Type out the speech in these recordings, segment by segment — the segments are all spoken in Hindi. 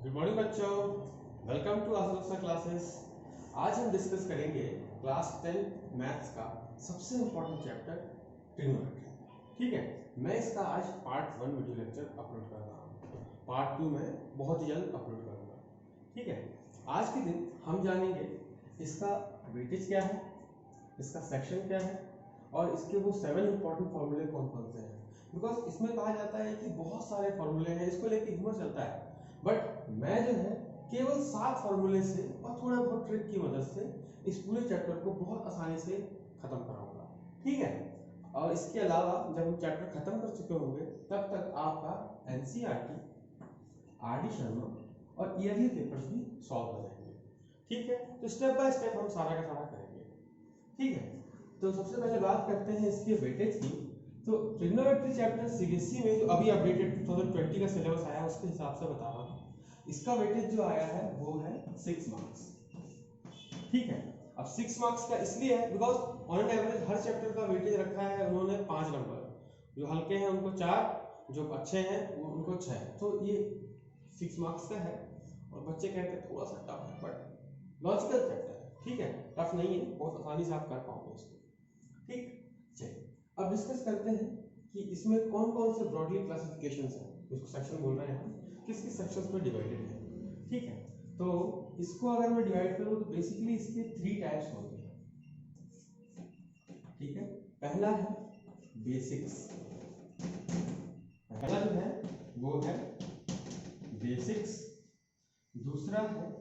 गुड मॉर्निंग बच्चों, वेलकम टू आसुसा क्लासेस। आज हम डिस्कस करेंगे क्लास 10 मैथ्स का सबसे इम्पोर्टेंट चैप्टर ट्रिग्नोमेट्री। ठीक है, मैं इसका आज पार्ट 1 वीडियो लेक्चर अपलोड कर रहा हूँ। पार्ट 2 में बहुत ही जल्द अपलोड करूँगा। ठीक है, आज के दिन हम जानेंगे इसका वेटेज क्या है, इसका सेक्शन क्या है और इसके वो 7 इंपॉर्टेंट फॉर्मूले कौन कौन से हैं। बिकॉज इसमें कहा जाता है कि बहुत सारे फॉर्मूले हैं, इसको लेके ह्यूमर चलता है, बट मैं जो है केवल 7 फॉर्मूले से और थोड़ा बहुत ट्रिक की मदद से इस पूरे चैप्टर को बहुत आसानी से खत्म कराऊंगा। ठीक है, और इसके अलावा जब हम चैप्टर खत्म कर चुके होंगे तब तक आपका एनसीईआरटी, आरडी शर्मा और ईयरली पेपर्स भी सॉल्व हो जाएंगे। ठीक है, तो स्टेप बाय स्टेप हम सारा का सारा करेंगे। ठीक है, तो सबसे पहले बात करते हैं इसके वेटेज की। तो ट्रिग्नोमेट्री चैप्टर सीबीएसई में जो अभी अपडेटेड 2020 का सिलेबस आया है उसके हिसाब से बता रहा हूँ, इसका वेटेज जो आया है वो है 6 मार्क्स। ठीक है, अब 6 मार्क्स का इसलिए है because on an average her chapter का वेटेज रखा है उन्होंने 5 नंबर, जो हल्के हैं उनको 4, जो अच्छे हैं उनको 6। तो ये 6 मार्क्स का है और बच्चे कहते हैं थोड़ा सा टफ है, बट लॉजिकल चैप्टर है। ठीक है, टफ नहीं है, बहुत आसानी से आप कर पाओगे इसको। ठीक, चलिए अब डिस्कस करते हैं कि इसमें कौन कौन से ब्रॉडली क्लासिफिकेशंस हैं, इसको सेक्शन बोल रहे हैं हम, किस किस सेक्शंस में डिवाइडेड है। ठीक है, तो इसको अगर मैं डिवाइड करूं तो बेसिकली इसके 3 टाइप्स होते हैं। ठीक है, पहला है बेसिक्स, पहला जो है वो है बेसिक्स। दूसरा है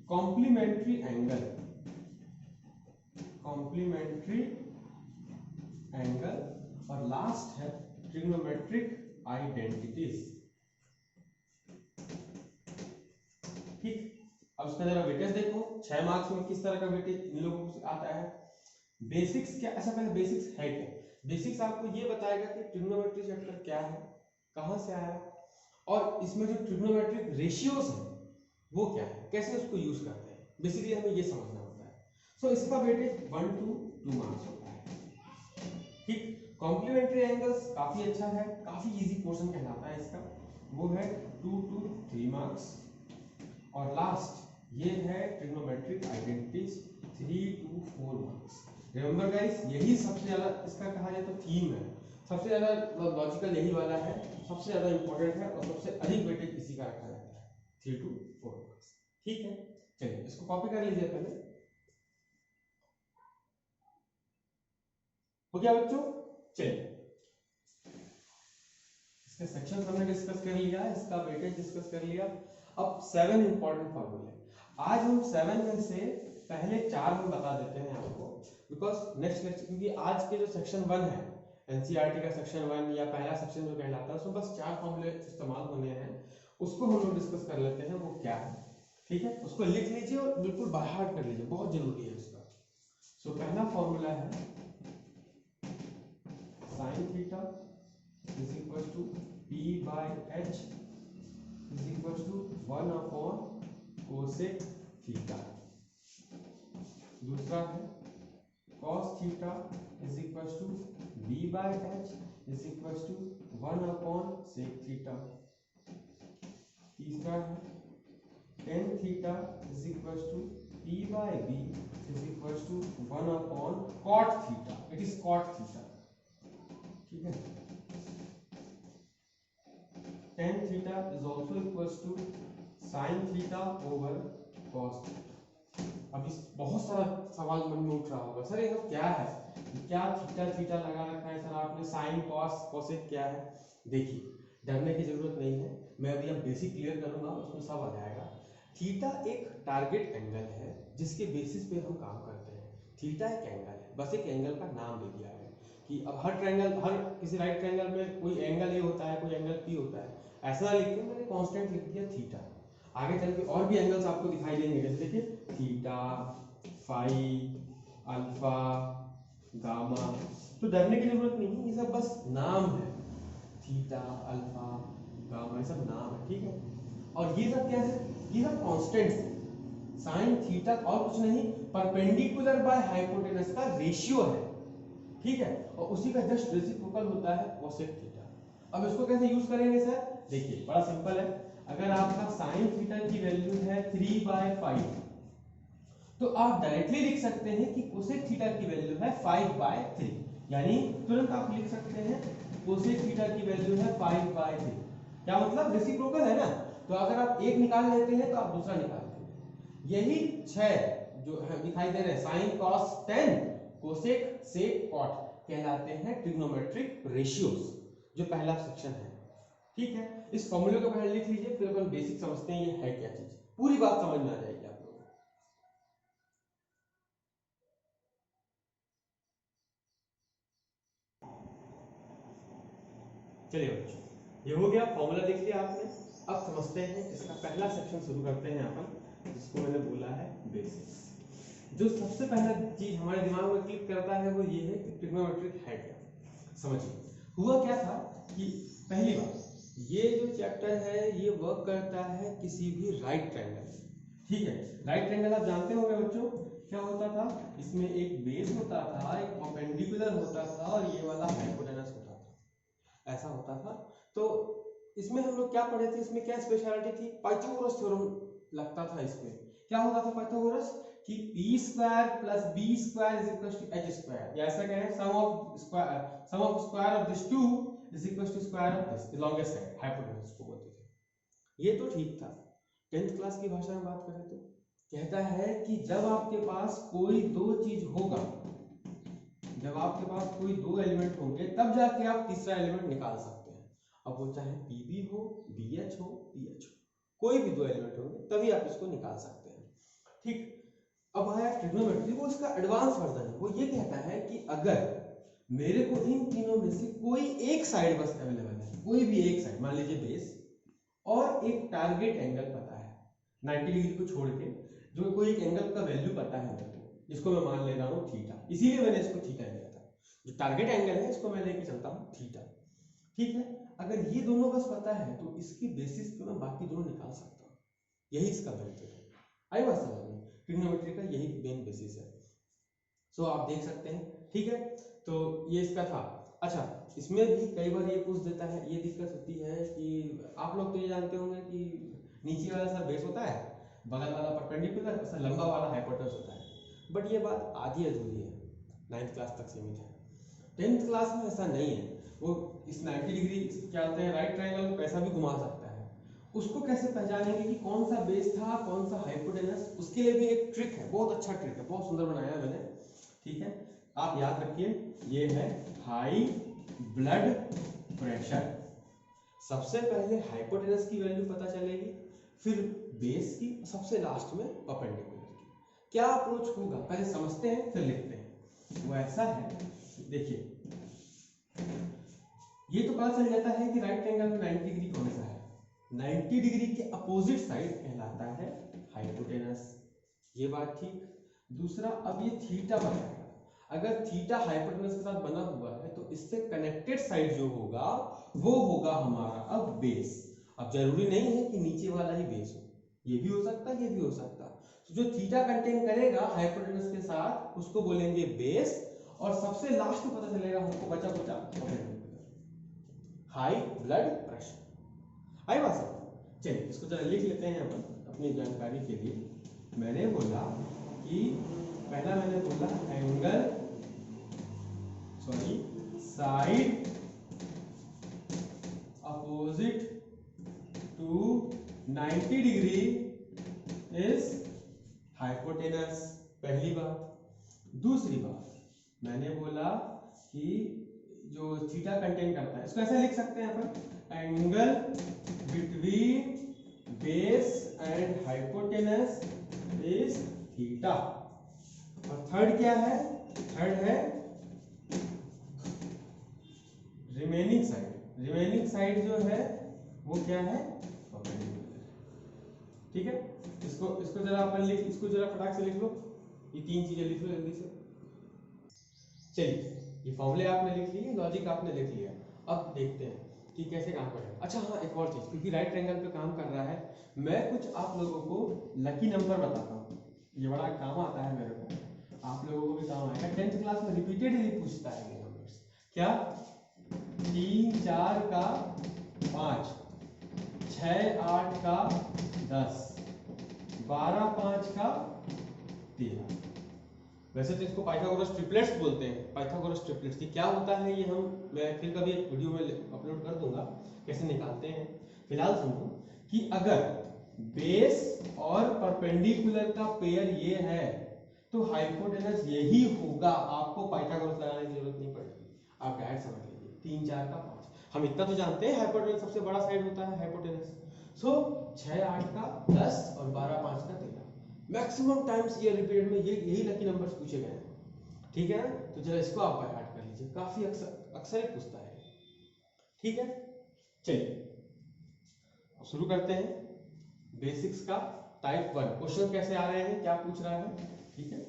कॉम्प्लीमेंट्री एंगल, कॉम्प्लीमेंट्री एंगल, और लास्ट है ट्रिग्नोमेट्रिक आइडेंटिटीज। ठीक, अब इसका जरा वेटेज देखो, 6 मार्क्स में किस तरह का वेटेज इन लोगों को आता है। बेसिक्स क्या, अच्छा पहले बेसिक्स है क्या। बेसिक्स आपको ये बताएगा कि ट्रिग्नोमेट्री चैप्टर क्या है, कहां से आया, और इसमें जो ट्रिग्नोमेट्रिक रेशियोज है वो क्या है, कैसे उसको यूज करते हैं, बेसिकली हमें ये समझना होता है। सो इसका वेटेज 1 to 2 मार्क्स होता है। ठीक, कॉम्प्लीमेंट्री एंगल्स काफी अच्छा है, काफी इजी पोर्शन कहलाता है इसका, वो है 2 to 3 मार्क्स। और लास्ट ये है trigonometric identities 3 to 4 marks. Remember guys, यही सबसे ज्यादा इसका कहा जाए तो थीम है, सबसे ज्यादा लॉजिकल यही वाला है, सबसे ज्यादा इंपॉर्टेंट है और सबसे अधिक वेटेज इसी का रखा जाता है, 3 to 4 मार्क्स। ठीक है, चलिए इसको कॉपी कर लीजिए पहले। हो गया बच्चों, चलिए इसके सेक्शन हमने डिस्कस कर लिया, इसका वेटेज डिस्कस कर लिया। अब 7 इंपॉर्टेंट फॉर्मूले, आज हम 7 में से पहले 4 हम बता देते हैं आपको, बिकॉज नेक्स्ट लेक्चर, क्योंकि आज के जो सेक्शन 1 है एनसीईआरटी का सेक्शन 1 या पहला सेक्शन जो कहलाता है उसमें बस 4 फॉर्मूले इस्तेमाल होने हैं, उसको हम लोग डिस्कस कर लेते हैं वो क्या है। ठीक है, उसको लिख लीजिए और बिल्कुल बाय हार्ट कर लीजिए, बहुत जरूरी है उसका। सो पहला फॉर्मूला है sine theta is equals to p by h is equals to 1 upon cosec theta। दूसरा है cos theta is equals to b by h is equals to 1 upon sec theta। तीसरा है tan theta is equals to p by b is equals to 1 upon cot theta, it is cot theta। ठीक है, tan theta is also equals to sin theta over cos theta। अब इस बहुत सारा सवाल मन में उठ रहा होगा, सर ये सब क्या है, क्या थीटा थीटा लगा रखा है सर आपने, साइन कॉस कोसेक क्या है। देखिए डरने की जरूरत नहीं है, मैं अभी अब बेसिक क्लियर करूंगा उसमें सब आ जाएगा। थीटा एक टारगेट एंगल है जिसके बेसिस पे हम काम करते हैं। थीटा एक एंगल है, बस एक एंगल का नाम दे दिया है कि अब हर ट्रायंगल, हर किसी राइट ट्रायंगल में कोई एंगल ए होता है, कोई एंगल पी होता है, ऐसा लिख के मैंने कांस्टेंट लिख दिया थीटा। आगे चल के और भी एंगल्स आपको दिखाई देंगे, जैसे देखिए थीटा, फाई, अल्फा, गामा। तो डरने की जरूरत नहीं है, ये सब बस नाम है, थीटा, अल्फा, गामा, ये सब नाम है। ठीक है, और ये सब क्या है, ये सब कांस्टेंट है। साइन थीटा और कुछ नहीं, परपेंडिकुलर बाय हाइपोटेनस का रेशियो है। ठीक है, और उसी का जस्ट रेसिप्रोकल होता है कोसेक थीटा। अब इसको कैसे यूज करेंगे सर, देखिए बड़ा सिंपल है। अगर आपका साइन थीटा की वैल्यू है 3/5, तो आप डायरेक्टली लिख सकते हैं कि कोसेक थीटा की वैल्यू है 5/3, यानी तुरंत आप लिख सकते हैं कोसेक थीटा की वैल्यू है 5/3। क्या मतलब, रेसिप्रोकल है ना, तो अगर आप एक निकाल लेते हैं तो आप दूसरा निकालते हैं। यही 6 जो दिखाई दे रहे हैं sin cos tan cosec sec cot कहलाते हैं ट्रिग्नोमेट्रिक रेशियोज, जो पहला सेक्शन है। ठीक है, इस फॉर्मूले को पहले लिख लीजिए, फिर अपन बेसिक समझते हैं ये है क्या चीज, पूरी बात समझ में आ जाएगी आप लोगों को। चलिए बच्चों, ये हो गया, फॉर्मूला लिख लिया आपने। अब समझते हैं इसका पहला सेक्शन शुरू करते हैं अपन, जिसको मैंने बोला है बेसिक्स। जो सबसे पहला चीज हमारे दिमाग में क्लिक करता है वो ये है कि ट्रिग्नोमेट्रिक है क्या। समझिए हुआ क्या था कि पहली बात, ये जो चैप्टर है ये वर्क करता है किसी भी राइट ट्रायंगल। ठीक है, राइट ट्रायंगल आप जानते होंगे बच्चों, क्या होता था, इसमें एक बेस होता था, एक परपेंडिकुलर होता था और ये वाला हाइपोटेनस होता था, ऐसा होता था। तो इसमें हम लोग क्या पढ़े थे, इसमें क्या स्पेशलिटी थी, पाइथागोरस थ्योरम लगता था। इसमें क्या होता था पाइथागोरस कि p square plus b square is equal to h square, या ऐसा कहें sum of square of this two is equal to square of this, the longest side, hypotenuse को बोलते थे। ये तो ठीक था। 10th क्लास की भाषा में बात करें तो कहता है कि जब आपके पास कोई दो चीज होगा, जब आपके पास कोई दो एलिमेंट होंगे, तब जाके आप तीसरा एलिमेंट निकाल सकते हैं। अब वो चाहे pb हो, bh हो, ph हो, कोई भी दो एलिमेंट होंगे तभी आप इसको निकाल सकते हैं। ठीक, अब आया ट्रिग्नोमेट्री, वो इसका एडवांस वर्जन है। वो ये कहता है कि अगर मेरे को इन तीनों में से कोई एक साइड बस अवेलेबल है, कोई भी एक साइड, मान लीजिए बेस, और एक टारगेट एंगल पता है 90 डिग्री को छोड़ के, जो कोई एक एंगल का वैल्यू पता है मेरे को, जिसको मैं मान ले रहा हूँ थीटा, इसीलिए मैंने इसको थीटा लिया था। जो टारगेट एंगल है इसको मैं लेके चलता हूँ थीटा। ठीक है, अगर ये दोनों बस पता है तो इसकी बेसिस पे मैं बाकी दोनों निकाल सकता हूँ। यही इसका बेनिफिट है। आई बात समझ में, ट्रिग्नोमेट्री का यही मेन बेसिस है। सो आप देख सकते हैं। ठीक है, तो ये इसका था। अच्छा, इसमें भी कई बार ये पूछ देता है, ये दिक्कत होती है कि आप लोग तो ये जानते होंगे कि नीचे वाला सर बेस होता है, बगल वाला परपेंडिकुलर, सर लंबा वाला हाइपोटेनस होता है। बट ये बात आधी अधूरी है, 9th क्लास तक सीमित है। 10th क्लास में ऐसा नहीं है। वो इस 90 डिग्री क्या होते हैं, राइट ट्रायंगल को कैसा भी घुमा सकता है। उसको कैसे पहचानेंगे कि कौन सा बेस था, कौन सा हाइपोटेनस, उसके लिए भी एक ट्रिक है, बहुत अच्छा ट्रिक है, बहुत सुंदर बनाया है मैंने। ठीक है, आप याद रखिए, ये है हाई ब्लड प्रेशर। सबसे पहले हाइपोटेनस की वैल्यू पता चलेगी, फिर बेस की, सबसे लास्ट में परपेंडिकुलर की। क्या अप्रोच होगा पहले समझते हैं फिर लिखते हैं। वो ऐसा है, देखिए ये तो पता चल जाता है कि राइट ट्रायंगल में 90 डिग्री कौन सा है, 90 डिग्री के अपोजिट साइड कहलाता है हाइपोटेनस। ये बात ठीक। दूसरा, अब ये थीटा बनाएगा, अगर थीटा हाइपोटेनस के साथ बना हुआ है तो इससे कनेक्टेड साइड जो होगा वो होगा हमारा अब बेस। अब जरूरी नहीं है कि नीचे वाला ही बेस हो, ये भी हो सकता है, ये भी हो सकता है। तो जो थीटा कंटेन करेगा हाइपोटेनस के साथ उसको बोलेंगे बेस, और सबसे लास्ट में पता चलेगा हमको बचा हाई ब्लड प्रेशर। आई बात समझ। चलिए इसको जरा लिख लेते हैं अपन अपनी जानकारी के लिए। मैंने बोला कि पहला मैंने बोला angle, sorry side opposite to 90 degree is hypotenuse, पहली बात। दूसरी बात, मैंने बोला कि जो थीटा कंटेन करता है, इसको ऐसा लिख सकते हैं अपन, angle between base and hypotenuse is theta. और थर्ड क्या है, थर्ड है रिमेनिंग साइड। रिमेनिंग साइड जो है वो क्या है, परपेंडिकुलर। ठीक है, इसको जरा अपन लिख, इसको जरा फटाक से लिख लो, ये तीन चीजें लिख लो जल्दी से। चलिए, ये फॉर्मूले आपने लिख लिए, लॉजिक आपने लिख लिया। अब देखते हैं कि कैसे काम करेगा। अच्छा हाँ, एक और चीज, क्योंकि राइट ट्रायंगल पे काम कर रहा है, मैं कुछ आप लोगों को लकी नंबर बताता हूँ, ये बड़ा काम आता है मेरे को, आप लोगों को भी काम आएगा। 10th क्लास में रिपीटेडली पूछता है ये नंबर्स। क्या, 3 4 का 5, 6 8 का 10, 12 5 का 13। वैसे तो इसको पाइथागोरस ट्रिपलेट्स बोलते हैं, पाइथागोरस ट्रिपलेट्स। क्या होता है ये मैं फिर कभी एक वीडियो में अपलोड कर दूंगा कैसे निकालते हैं। फिलहाल समझो कि अगर बेस और परपेंडिकुलर का पेयर ये है तो हाइपोटेनस यही होगा, आपको पाइथागोरस लगाने की जरूरत नहीं पड़ेगी, आप डायरेक्ट समझ लीजिए। 3 4 का 5, हम इतना तो जानते हैं हाइपोटेनस सबसे बड़ा साइड होता है हाइपोटेनस। सो 6 8 का 10 और 12 5 का 13, मैक्सिमम टाइम्स ये रिपीटेड में यही लकी नंबर्स पूछे गए हैं। ठीक है ना, तो जरा इसको आप बाय हार्ट कर लीजिए, काफी अक्सर ही पूछता है। ठीक है, चलिए शुरू करते हैं बेसिक्स का टाइप 1। क्वेश्चन कैसे आ रहे हैं, क्या पूछ रहा है। ठीक है,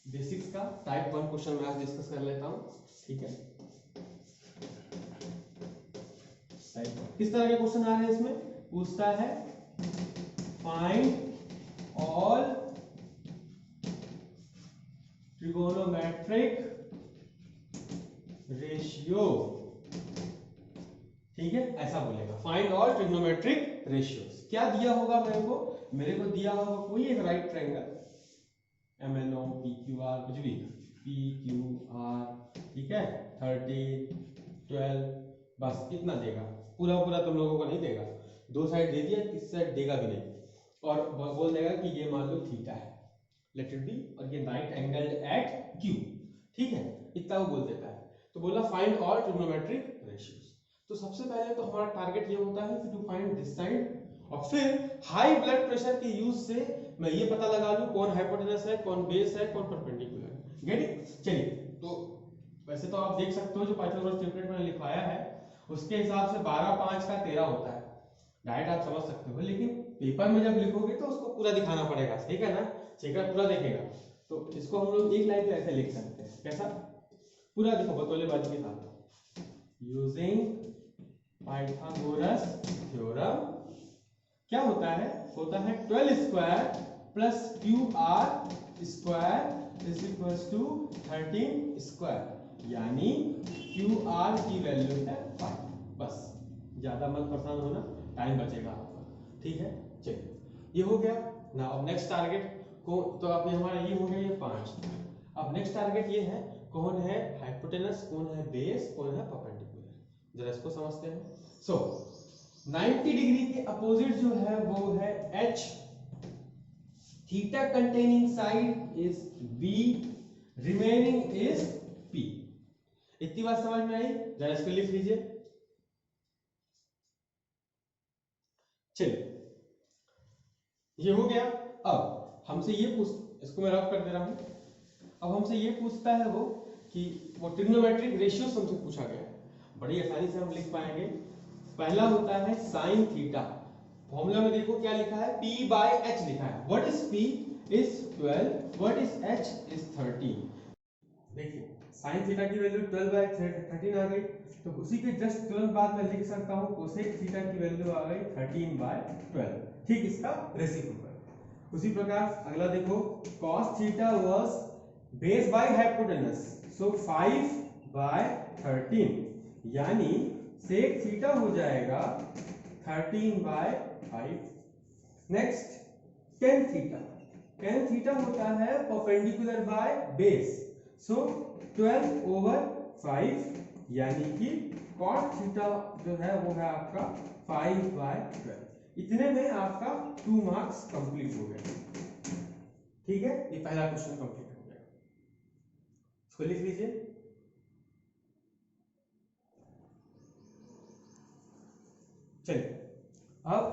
बेसिक्स का टाइप 1 क्वेश्चन मैं आज डिस्कस कर लेता हूं। ठीक है, किस तरह के क्वेश्चन आ रहे हैं इसमें, पूछता है फाइंड ऑल ट्रिगोनोमेट्रिक रेशियो। ठीक है, ऐसा बोलेगा, फाइंड ऑल ट्रिग्नोमेट्रिक रेशियोज। क्या दिया होगा मेरे को दिया होगा कोई एक राइट ट्रायंगल, MNO PQR, कुछ भी PQR, ठीक है, 13 12, बस इतना देगा, पूरा तुम लोगों को नहीं देगा। दो साइड दे दिया, किस साइड देगा भी नहीं, और बोल देगा कि ये मान लो थीटा है, लेट इट बी, और ये राइट एंगल एट Q। ठीक है, इतना वो बोल देता है। तो बोला फाइंड ऑल ट्रिग्नोमेट्रिक रेशियोज। तो सबसे पहले तो हमारा टारगेट ये होता है कि टू फाइंड दिस साइड, और फिर हाई ब्लड प्रेशर के यूज से मैं ये पता लगा लूं कौन हाइपोटेनस है, कौन बेस है, कौन परपेंडिकुलर। Get it. चलिए, तो वैसे तो आप देख सकते हो जो पाइथागोरस ट्रिपलेट मैंने लिखवाया है उसके हिसाब से 12 5 का 13 होता है, डायरेक्ट आप समझ सकते हो, लेकिन पेपर में जब लिखोगे तो उसको पूरा दिखाना पड़ेगा। ठीक है ना, चेकर पूरा देखेगा। तो इसको हम लोग एक लाइन पे ऐसे लिख सकते हैं, कैसा, पूरा देखो बतौलेबाजी के साथ, यूजिंग पाइथागोरस थ्योरम। क्या होता है 12 square plus QR square is equal to 13 square, यानी QR की वैल्यू है 5। बस ज्यादा मत परेशान होना, टाइम बचेगा आपका। ठीक है, चलिए ये हो गया ना। अब नेक्स्ट टारगेट को, तो अब हमारा ये हो गया ये 5। अब नेक्स्ट टारगेट ये है, कौन है हाइपोटेनस, कौन है बेस, कौन है परपेंडिकुलर। जरा इसको समझते हैं। सो 90 डिग्री के अपोजिट जो है वो है H, theta containing side is B, remaining is P। इतनी बात समझ में आई, जरा इसको लिख लीजिए। चलिए ये हो गया। अब हमसे ये इसको मैं रफ कर दे रहा हूं। अब हमसे ये पूछता है वो कि वो ट्रिग्नोमेट्रिक रेशियो हमसे पूछा गया, बड़ी आसानी से हम लिख पाएंगे। पहला होता है साइन थीटा, फॉर्मूला में देखो क्या लिखा है, P/H लिखा है। What is P is 12, what is H is 13। देखिए साइन थीटा की वैल्यू 12/13 आ गई, तो उसी के जस्ट तुरंत बाद में लिख सकता हूं कोसेक थीटा की वैल्यू आ गई 13/12, ठीक इसका रेसिप्रोकल। उसी प्रकार अगला देखो, cos theta was base by hypotenuse, so 5/13, यानी सेक थीटा हो जाएगा 13/5। Next tan theta, tan theta होता है परपेंडिकुलर बाय बेस, सो 12/5, यानी कि cot थीटा जो है वो है आपका 5/12। इतने में आपका 2 मार्क्स कंप्लीट हो गए। ठीक है, ये पहला क्वेश्चन कंप्लीट हो गया, इसको लिख लीजिए। चलिए अब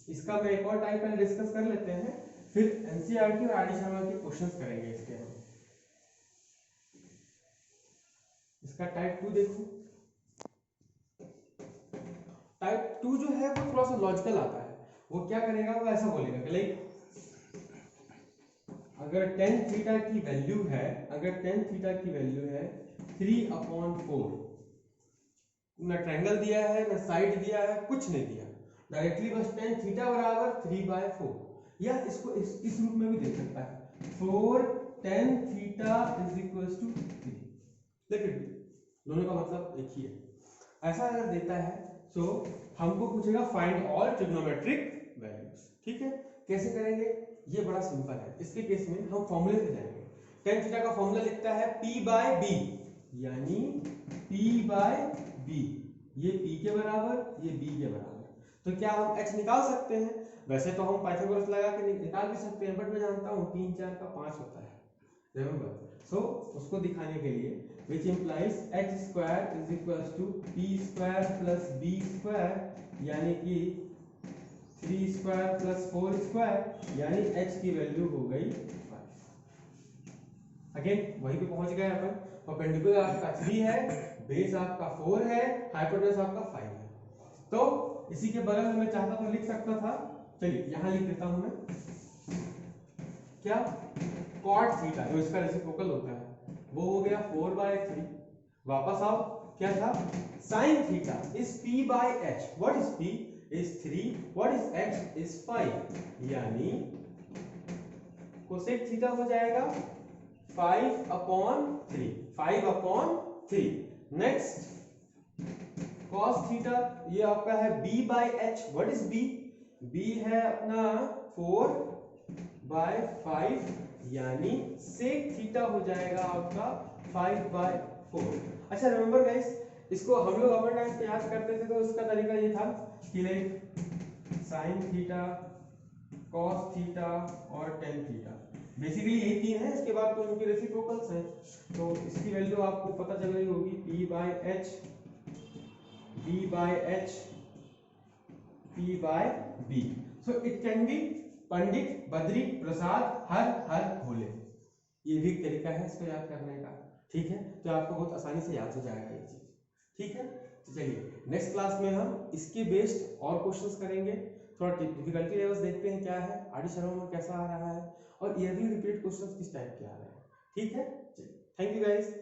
इसका मैं एक और टाइप पहले डिस्कस कर लेते हैं, फिर एनसीईआरटी और आरडी शर्मा के क्वेश्चंस करेंगे इसके हम। इसका टाइप 2 देखो, टाइप 2 जो है वो थोड़ा सा लॉजिकल आता है। वो क्या करेगा, वो ऐसा बोलेगा कि लाइक अगर tan थीटा की वैल्यू है, अगर tan थीटा की वैल्यू है 3/4, ना ट्रायंगल दिया है ना साइड दिया है, कुछ नहीं दिया, डायरेक्टली बस tan थीटा बराबर 3/4, या इसको इस रूप में भी देख सकता है 4 tan theta is equal to 3। देखिए दोनों का मतलब एक ही है। ऐसा अगर देता है तो हमको पूछेगा फाइंड ऑल ट्रिग्नोमेट्रिक वैल्यूज। ठीक है, कैसे करेंगे? ये बड़ा सिंपल है। इसके केस में हम फॉर्मूले से जाएंगे। tan थीटा का फॉर्मूला लिखता है p बाय b, यानी p बाय b, ये p के बराबर, ये b के बराबर। तो क्या हम h निकाल सकते हैं? वैसे तो हम पाइथागोरस लगा के निकाल भी सकते हैं, बट मैं जानता हूँ 3 4 का 5 होता है, रिमेंबर। सो उसको दिखाने के लिए which implies h square is equals to p square plus b square, यानी कि 3 स्क्वायर प्लस 4 स्क्वायर, यानी h की वैल्यू हो गई 5। अगेन वहीं पे पहुंच गए अपन। परपेंडिकुलर आपका 3 है, बेस आपका 4 है, हाइपोटेनस आपका 5 है। तो इसी के बगल में मैं चाहता तो लिख सकता था, चलिए यहां लिख देता हूं मैं, क्या cot थीटा जो इसका रेसिप्रोकल होता है वो हो गया 4/3। वापस आओ, क्या था? sin theta is p by h। What is p? is 3, what is h is 5, यानी कोसेक थीटा हो जाएगा 5/3, 5/3। नेक्स्ट cos थीटा, ये आपका है b by h। What is b? b है अपना 4/5, यानी सेक थीटा हो जाएगा आपका 5/4। अच्छा रिमेंबर गाइस, इसको हम लोग अपने टाइम पे याद करते थे तो इसका तरीका ये था कि like sine theta, cos theta और टेन थीटा, बेसिकली यही तीन है। इसके बाद तो इनकी रेसिप्रोकल्स हैं, तो इसकी वैल्यू आपको पता चल रही होगी p by h, b by h, p by b। So it can be Pandit, Badri, Prasad, Har Bhole. ये भी एक तरीका है इसको याद करने का। ठीक है, तो आपको बहुत आसानी से याद हो जाएगा ये चीज। ठीक है, तो चलिए नेक्स्ट क्लास में हम इसके बेस्ड और क्वेश्चंस करेंगे। थोड़ा डिफिकल्टी लेवल्स देखते हैं क्या है, आरडी शर्मा में कैसा आ रहा है, और ईयरली रिपीट क्वेश्चंस किस टाइप के आ रहे हैं। ठीक है, चलिए, थैंक यू गाइस।